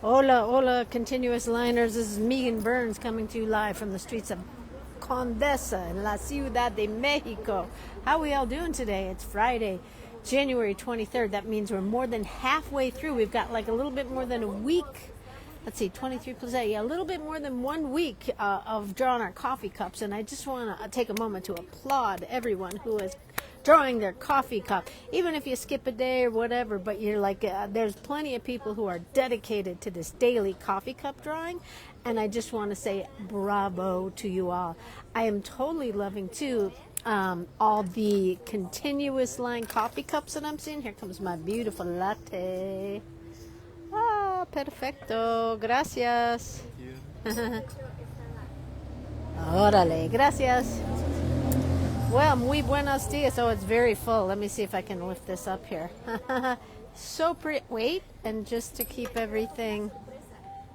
Hola, hola, continuous liners. This is Meagan Burns coming to you live from the streets of Condesa in La Ciudad de Mexico. How we all doing today? It's Friday, January 23rd. That means we're more than halfway through. We've got like a little bit more than a week. Let's see, 23 plus 8. Yeah, a little bit more than 1 week of drawing our coffee cups. And I just want to take a moment to applaud everyone who is drawing their coffee cup, even if you skip a day or whatever. But you're like, there's plenty of people who are dedicated to this daily coffee cup drawing. And I just want to say bravo to you all. I am totally loving, too, all the continuous line coffee cups that I'm seeing. Here comes my beautiful latte. Ah, perfecto. Gracias. Órale, gracias. Well, muy buenos dias. Oh, it's very full. Let me see if I can lift this up here. So pretty. Wait, and just to keep everything,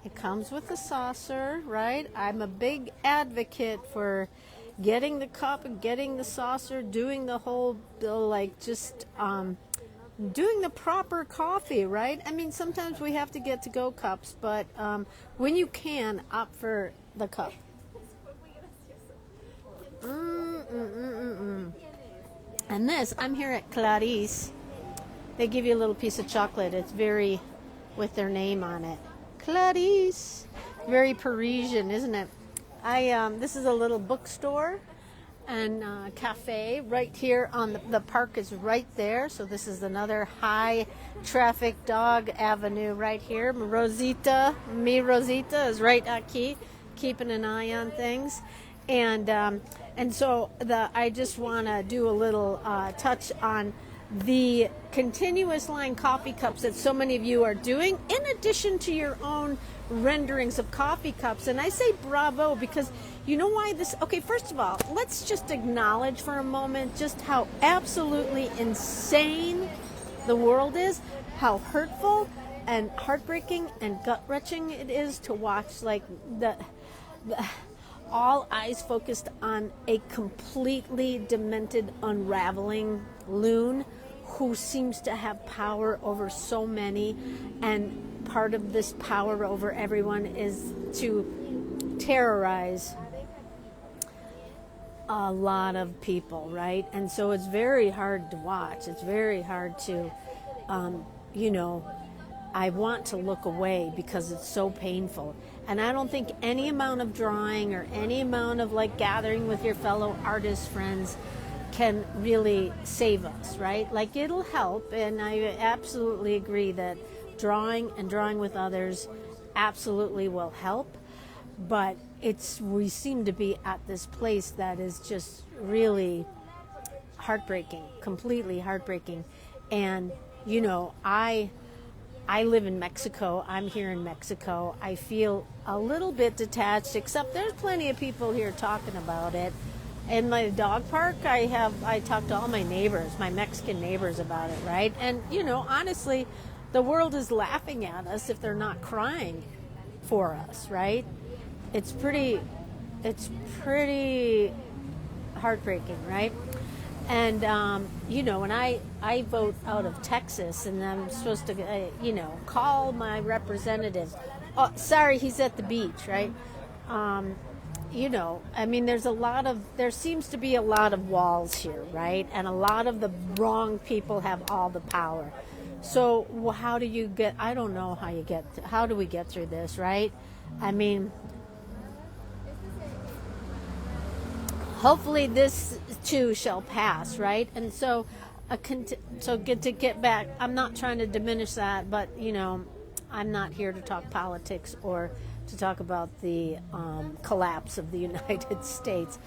it comes with a saucer, right? I'm a big advocate for getting the cup and getting the saucer, doing the whole, like, just doing the proper coffee, right? I mean, sometimes we have to get to-go cups, but when you can, opt for the cup. And this, I'm here at Clarice. They give you a little piece of chocolate. It's very, with their name on it. Clarice. Very Parisian, isn't it? This is a little bookstore and cafe right here on the park is right there. So this is another high traffic dog avenue right here. Rosita is right aquí, keeping an eye on things. And so I just want to do a little touch on the continuous line coffee cups that so many of you are doing, in addition to your own renderings of coffee cups. And I say bravo because you know why this? Okay, first of all, let's just acknowledge for a moment just how absolutely insane the world is, how hurtful and heartbreaking and gut-wrenching it is to watch, like, the all eyes focused on a completely demented, unraveling loon who seems to have power over so many, and part of this power over everyone is to terrorize a lot of people, right? And so it's very hard to watch. It's very hard to, I want to look away because it's so painful. And I don't think any amount of drawing or any amount of, like, gathering with your fellow artist friends can really save us, right? Like, it'll help, and I absolutely agree that drawing and drawing with others absolutely will help. But we seem to be at this place that is just really heartbreaking, completely heartbreaking. And, I live in Mexico. I'm here in Mexico. I feel a little bit detached, except there's plenty of people here talking about it. In my dog park, I talk to all my neighbors, my Mexican neighbors, about it, right? And, honestly, the world is laughing at us if they're not crying for us, right? It's pretty heartbreaking, right? And, when I vote out of Texas, and I'm supposed to, call my representatives. Oh, sorry, he's at the beach, right? There seems to be a lot of walls here, right? And a lot of the wrong people have all the power. So how do you get, I don't know how do we get through this, right? I mean, hopefully this too shall pass, right? And so, to get back, I'm not trying to diminish that, but, I'm not here to talk politics or to talk about the collapse of the United States.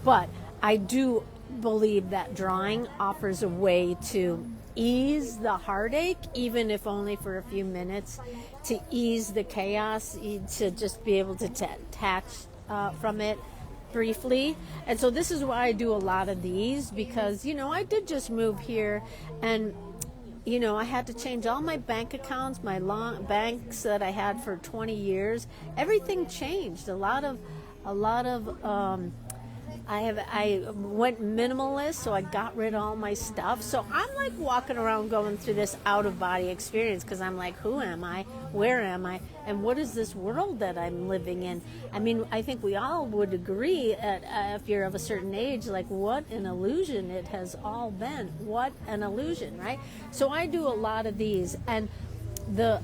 But I do believe that drawing offers a way to ease the heartache, even if only for a few minutes, to ease the chaos, to just be able to detach from it briefly. And so this is why I do a lot of these, because, I did just move here, and, I had to change all my bank accounts, my banks that I had for 20 years. Everything changed. A lot of I went minimalist, so I got rid of all my stuff. So I'm like walking around going through this out of body experience, because I'm like, who am I? Where am I? And what is this world that I'm living in? I mean, I think we all would agree, if you're of a certain age, like, what an illusion it has all been. What an illusion, right? So I do a lot of these, and the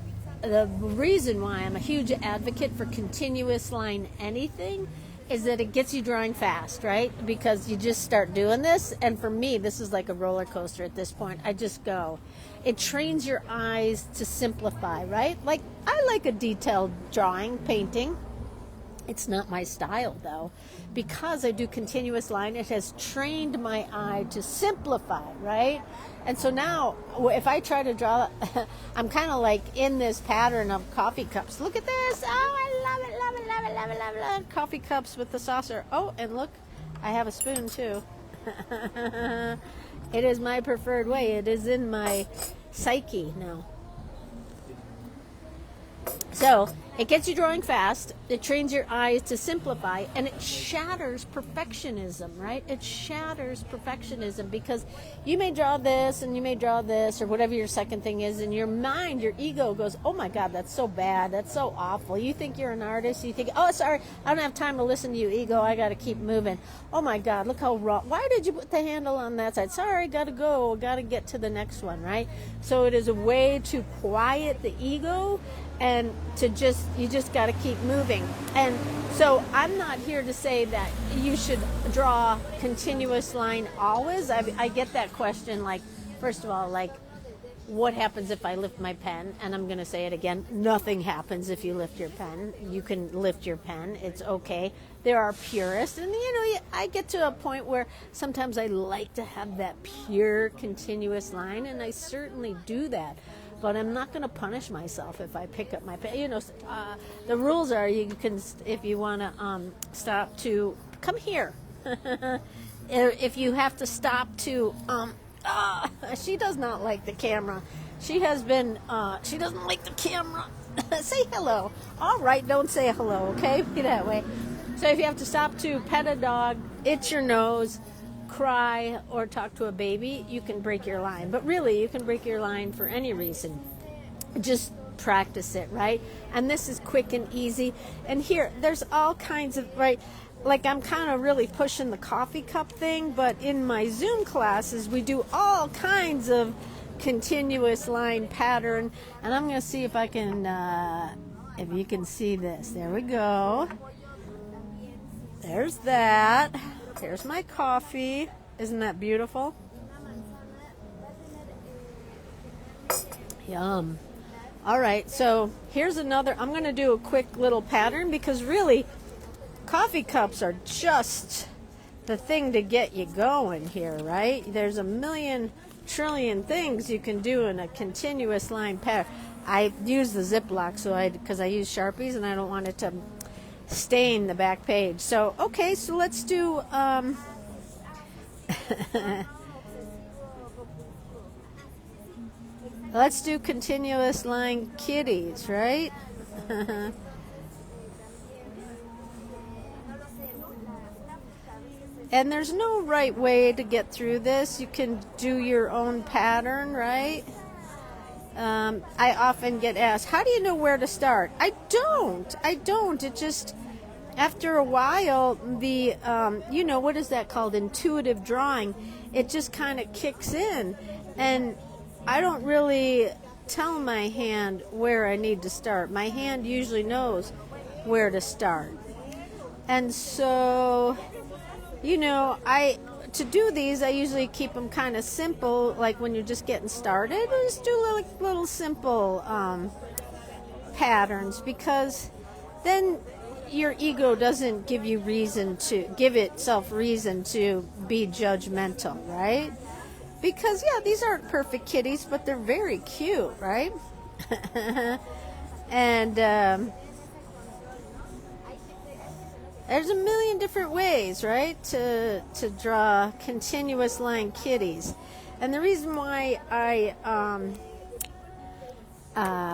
reason why I'm a huge advocate for continuous line anything is that it gets you drawing fast, right? Because you just start doing this, and for me, this is like a roller coaster at this point. I just go. It trains your eyes to simplify, right? Like, I like a detailed drawing, painting. It's not my style, though. Because I do continuous line, it has trained my eye to simplify, right? And so now, if I try to draw, I'm kind of like in this pattern of coffee cups. Look at this. Oh, I love it, love it, love it, love it, love it, love it. Coffee cups with the saucer. Oh, and look, I have a spoon, too. It is my preferred way. It is in my psyche now. So it gets you drawing fast, it trains your eyes to simplify, and it shatters perfectionism, right? It shatters perfectionism, because you may draw this and you may draw this or whatever your second thing is, and your mind, your ego goes, oh my God, that's so bad, that's so awful. You think you're an artist, you think, oh, sorry, I don't have time to listen to you, ego, I got to keep moving. Oh my God, look how wrong. Why did you put the handle on that side? Sorry, got to go, got to get to the next one, right? So it is a way to quiet the ego, and you just got to keep moving. And so I'm not here to say that you should draw continuous line always. I get that question, like, first of all, like, what happens if I lift my pen? And I'm going to say it again, nothing happens if you lift your pen. You can lift your pen, it's okay. There are purists, and I get to a point where sometimes I like to have that pure continuous line, and I certainly do that. But I'm not going to punish myself if I pick up my pen. The rules are, you can, if you want to stop to come here. If you have to stop to, she does not like the camera. She has been, she doesn't like the camera. Say hello. All right, don't say hello, okay? Be that way. So if you have to stop to pet a dog, itch your nose, cry, or talk to a baby, you can break your line. But really, you can break your line for any reason. Just practice it, right? And this is quick and easy. And here, there's all kinds of, right, like I'm kind of really pushing the coffee cup thing, but in my Zoom classes, we do all kinds of continuous line pattern. And I'm going to see if I can, if you can see this. There we go. There's that. There's my coffee. Isn't that beautiful? Yum. All right, so here's another. I'm going to do a quick little pattern, because really, coffee cups are just the thing to get you going here, right? There's a million trillion things you can do in a continuous line pattern. I use the Ziploc because I use Sharpies and I don't want it to stain the back page. So, okay, so let's do, let's do continuous line kitties, right? And there's no right way to get through this. You can do your own pattern, right? I often get asked, how do you know where to start? I don't. It just, after a while, the, what is that called? Intuitive drawing. It just kind of kicks in. And I don't really tell my hand where I need to start. My hand usually knows where to start. And so, to do these, I usually keep them kind of simple, like when you're just getting started. Just do little simple patterns, because then your ego doesn't give itself reason to be judgmental, right? Because, these aren't perfect kitties, but they're very cute, right? And there's a million different ways, right, to draw continuous line kitties. And the reason why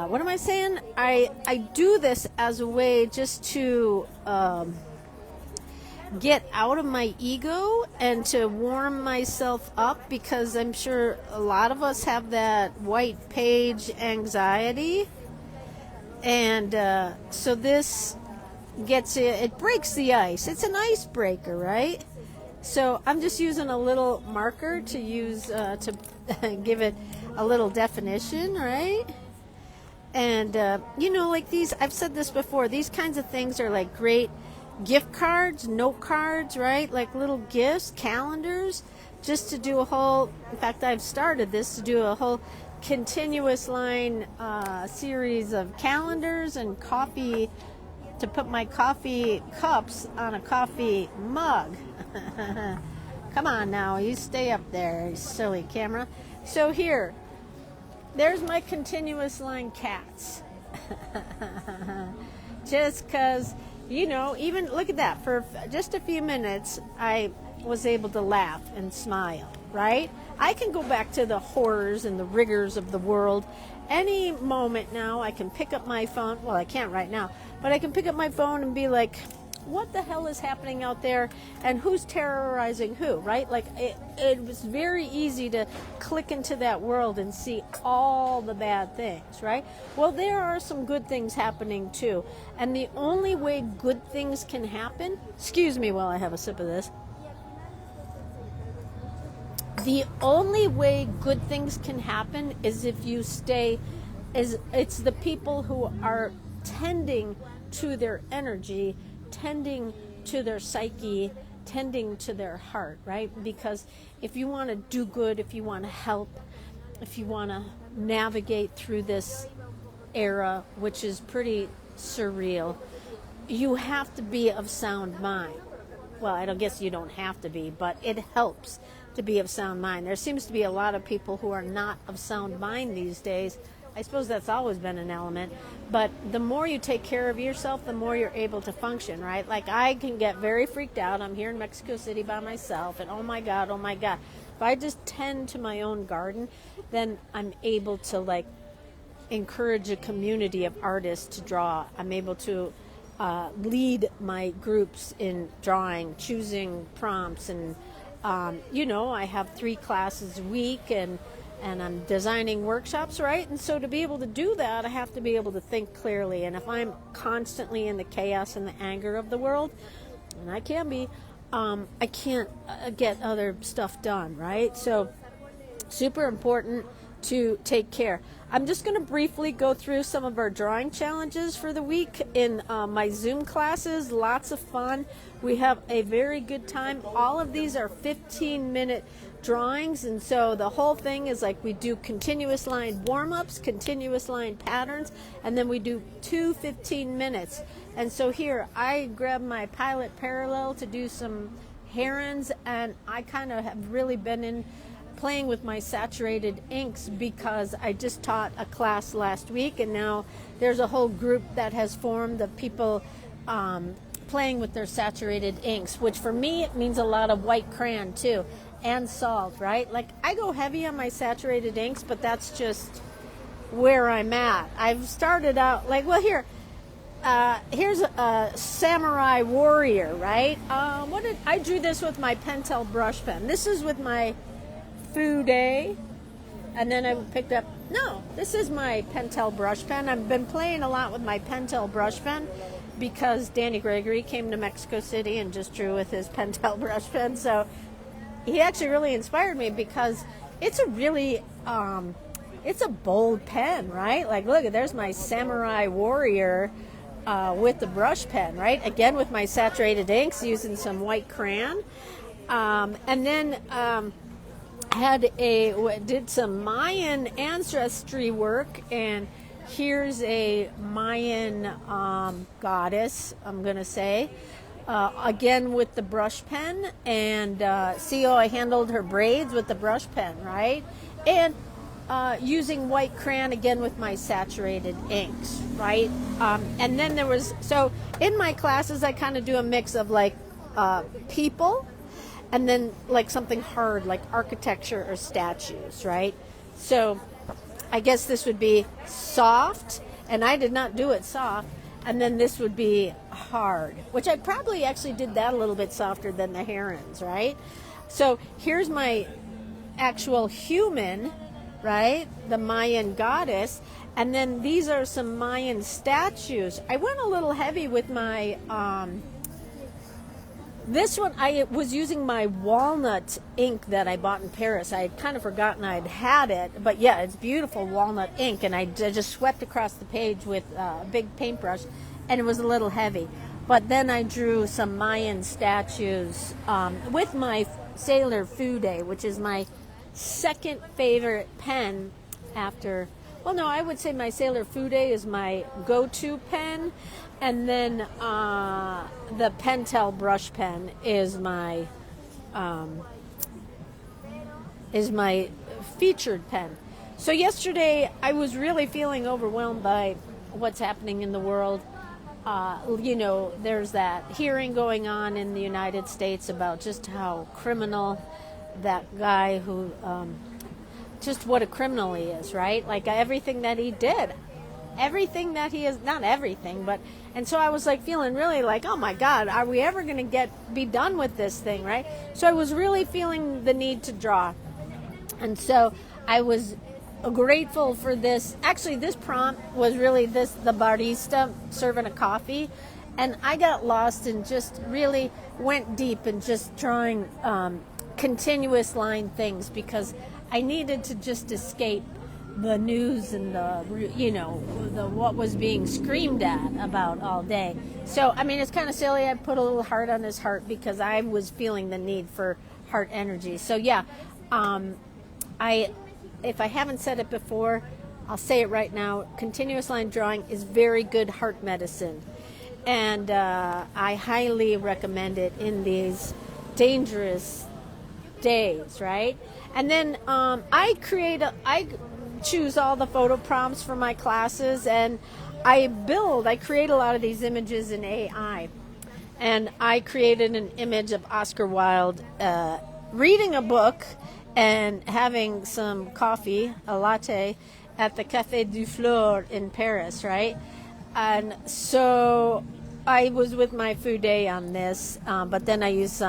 what am I saying? I do this as a way just to get out of my ego and to warm myself up, because I'm sure a lot of us have that white page anxiety. And so this it breaks the ice. It's an icebreaker, right? So I'm just using a little marker to use to give it a little definition, right? And like these, I've said this before, these kinds of things are like great gift cards, note cards, right? Like little gifts, calendars, just to do a whole, in fact, I've started this to do a whole continuous line series of calendars and coffee, to put my coffee cups on a coffee mug. Come on now, you stay up there, you silly camera. So there's my continuous line cats. Just because, even look at that, for just a few minutes, I was able to laugh and smile, right? I can go back to the horrors and the rigors of the world any moment now. I can pick up my phone. Well, I can't right now, but I can pick up my phone and be like, what the hell is happening out there, and who's terrorizing who, right? Like it was very easy to click into that world and see all the bad things, right? Well, there are some good things happening too, and the only way good things can happen, excuse me while I have a sip of this, the only way good things can happen is if you it's the people who are tending to their energy, tending to their psyche, tending to their heart, right? Because if you want to do good, if you want to help, if you want to navigate through this era, which is pretty surreal, you have to be of sound mind. Well, I don't guess you don't have to be, but it helps to be of sound mind. There seems to be a lot of people who are not of sound mind these days. I suppose that's always been an element, but the more you take care of yourself, the more you're able to function, right? Like I can get very freaked out. I'm here in Mexico City by myself, and oh my God. If I just tend to my own garden, then I'm able to encourage a community of artists to draw. I'm able to lead my groups in drawing, choosing prompts, and I have 3 classes a week, and I'm designing workshops, right? And so to be able to do that, I have to be able to think clearly. And if I'm constantly in the chaos and the anger of the world, and I can be, I can't get other stuff done, right? So super important to take care. I'm just going to briefly go through some of our drawing challenges for the week in my Zoom classes. Lots of fun. We have a very good time. All of these are 15-minute drawings, and so the whole thing is like we do continuous line warm-ups, continuous line patterns, and then we do 2 15 minutes. And so here I grab my Pilot Parallel to do some herons, and I kind of have really been playing with my saturated inks because I just taught a class last week, and now there's a whole group that has formed of people playing with their saturated inks, which for me it means a lot of white crayon too, and salt, right? Like I go heavy on my saturated inks, but that's just where I'm at. I've started out here's a samurai warrior, right? I drew this with my Pentel brush pen. This is with my Fude, and then I picked up, this is my Pentel brush pen. I've been playing a lot with my Pentel brush pen because Danny Gregory came to Mexico City and just drew with his Pentel brush pen. So he actually really inspired me because it's a really, it's a bold pen, right? Like, look, there's my samurai warrior with the brush pen, right? Again, with my saturated inks, using some white crayon. And then did some Mayan ancestry work, and here's a Mayan goddess, I'm gonna say, again with the brush pen, and see how I handled her braids with the brush pen, right? And using white crayon again with my saturated inks, right? And then so in my classes I kind of do a mix of people, and then something hard like architecture or statues, right? So I guess this would be soft, and I did not do it soft. and then this would be hard, which I probably actually did that a little bit softer than the herons, right? So here's my actual human, right? The Mayan goddess. And then these are some Mayan statues. I went a little heavy with my, this one, I was using my walnut ink that I bought in Paris. I had kind of forgotten I'd had it, but yeah, it's beautiful walnut ink, and I just swept across the page with a big paintbrush, and it was a little heavy. But then I drew some Mayan statues with my Sailor Fude, which is my second favorite pen after, well, no, I would say my Sailor Fude is my go-to pen, and then the Pentel brush pen is my featured pen. So yesterday I was really feeling overwhelmed by what's happening in the world. There's that hearing going on in the United States about just how criminal that guy who, just what a criminal he is, right? Like everything that he did, everything that he is, not everything, but, and so I was like feeling really like, oh my God, are we ever going to be done with this thing, right? So I was really feeling the need to draw. And so I was grateful for this. Actually, this prompt was really the barista serving a coffee, and I got lost and just really went deep and just drawing continuous line things, because I needed to just escape the news and the what was being screamed at about all day. So I mean, it's kind of silly. I put a little heart on his heart because I was feeling the need for heart energy. So yeah, if I haven't said it before, I'll say it right now. Continuous line drawing is very good heart medicine, and I highly recommend it in these dangerous days, right? And then I choose all the photo prompts for my classes, and I create a lot of these images in AI. And I created an image of Oscar Wilde reading a book and having some coffee, a latte, at the Café du Fleur in Paris, right? And so I was with my Fude on this, but then I used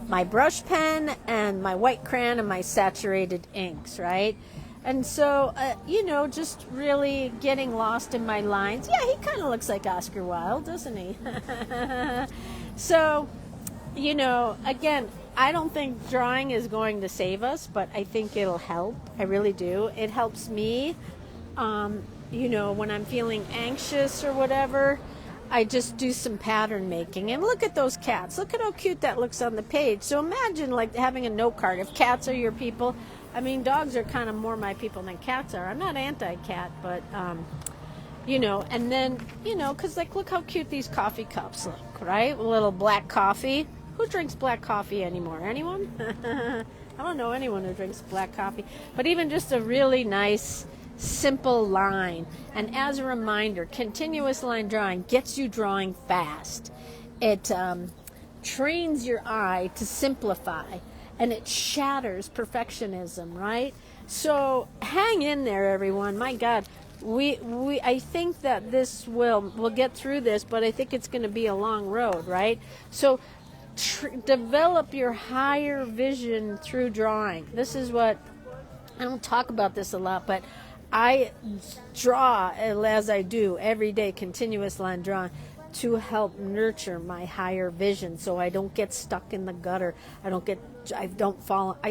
my brush pen and my white crayon and my saturated inks, right? And so, just really getting lost in my lines. Yeah, he kind of looks like Oscar Wilde, doesn't he? So, again, I don't think drawing is going to save us, but I think it'll help. I really do. It helps me, when I'm feeling anxious or whatever. I just do some pattern making. And look at those cats. Look at how cute that looks on the page. So imagine like having a note card. If cats are your people, I mean, dogs are kind of more my people than cats are. I'm not anti-cat, but, and then, because like, look how cute these coffee cups look, right? A little black coffee. Who drinks black coffee anymore? Anyone? I don't know anyone who drinks black coffee. But even just a really nice, simple line. And as a reminder, continuous line drawing gets you drawing fast. It trains your eye to simplify, and it shatters perfectionism, right? So hang in there, everyone. My God, I think that we'll get through this, but I think it's going to be a long road, right? So develop your higher vision through drawing. This is what, I don't talk about this a lot, but I draw as I do every day, continuous line drawing, to help nurture my higher vision so I don't get stuck in the gutter. I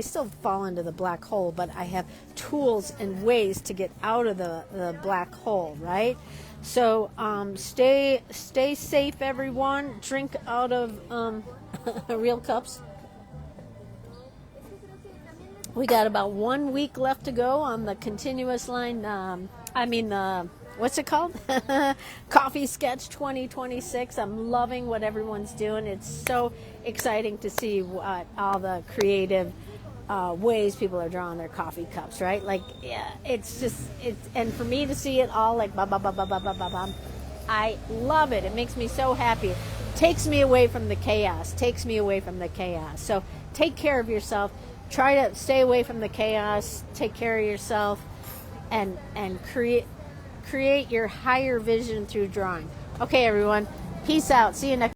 still fall into the black hole, but I have tools and ways to get out of the black hole, right? So stay safe, everyone. Drink out of real cups. We got about 1 week left to go on the continuous line. What's it called? Coffee Sketch 2026. I'm loving what everyone's doing. It's so exciting to see what all the creative ways people are drawing their coffee cups, right? Like, yeah, and for me to see it all like, I love it. It makes me so happy. Takes me away from the chaos. So take care of yourself. Try to stay away from the chaos. Take care of yourself, and create your higher vision through drawing. Okay, everyone. Peace out. See you next